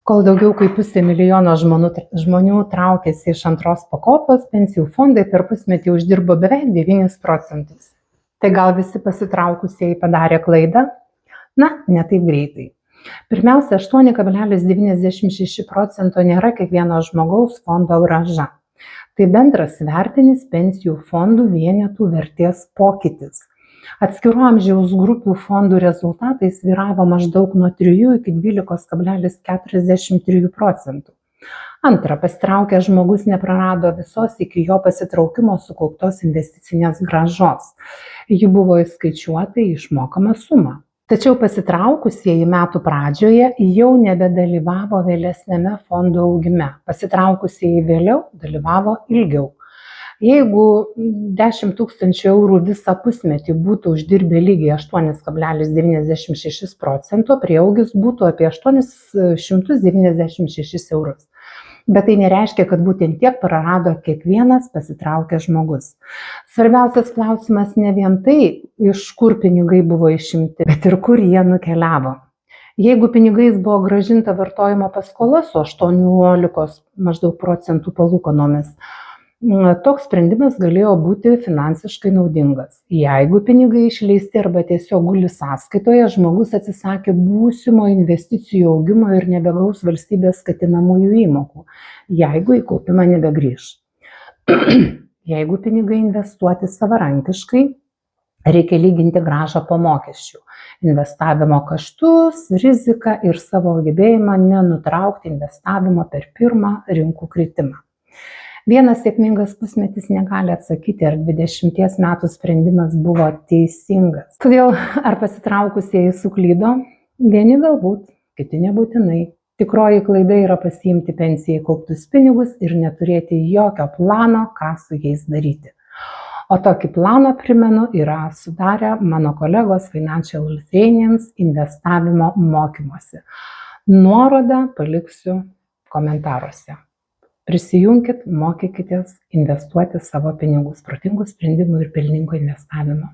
Kol daugiau kaip 500 000 žmonių traukėsi iš antros pakopos, pensijų fondai per pusmetį uždirbo beveik 9%. Tai gal visi pasitraukusieji padarė klaidą? Na, ne taip greitai. Pirmiausia, 8,96% nėra kiekvieno žmogaus fondo grąža. Tai bendras vertinis pensijų fondų vienetų vertės pokytis. Atskirų amžiaus grupių fondų rezultatai svyravo maždaug nuo 3 iki 12,43%. Antra, pasitraukęs žmogus neprarado visos iki jo pasitraukimo sukauptos investicinės grąžos. Ji buvo įskaičiuota į išmokamą sumą. Tačiau pasitraukusieji metų pradžioje jau nebedalyvavo vėlesniame fondo augime. Pasitraukusieji vėliau dalyvavo ilgiau. Jeigu 10 000 eurų visą pusmetį būtų uždirbę lygiai 8,96%, prieaugis būtų apie 896 eurus. Bet tai nereiškia, kad būtent tiek prarado kiekvienas pasitraukęs žmogus. Svarbiausias klausimas ne vien tai, iš kur pinigai buvo išimti, bet ir kur jie nukeliavo. Jeigu pinigais buvo grąžinta vartojimo paskola su 18 maždaug procentų palūkanomis, toks sprendimas galėjo būti finansiškai naudingas. Jeigu pinigai išleisti arba tiesiog guli sąskaitoje, žmogus atsisakė būsimo investicijų augimo ir nebegaus valstybės skatinamųjų įmokų, jeigu į kaupimą nebegrįš. Jeigu pinigai investuoti savarankiškai, reikia lyginti grąžą po mokesčių, investavimo kaštus, riziką ir savo gebėjimą nenutraukti investavimo per pirmą rinkų kritimą. Vienas sėkmingas pusmetis negali atsakyti, ar 20 metų sprendimas buvo teisingas. Todėl ar pasitraukusieji suklydo? Vieni galbūt, kiti nebūtinai. Tikroji klaida yra pasiimti pensijai kauptus pinigus ir neturėti jokio plano, ką su jais daryti. O tokį planą, primenu, yra sudarę mano kolegos Financial Lithuanians investavimo mokymuose. Nuorodą paliksiu komentaruose. Prisijunkit, mokykitės investuoti savo pinigus, protingų sprendimų ir pelningo investavimo.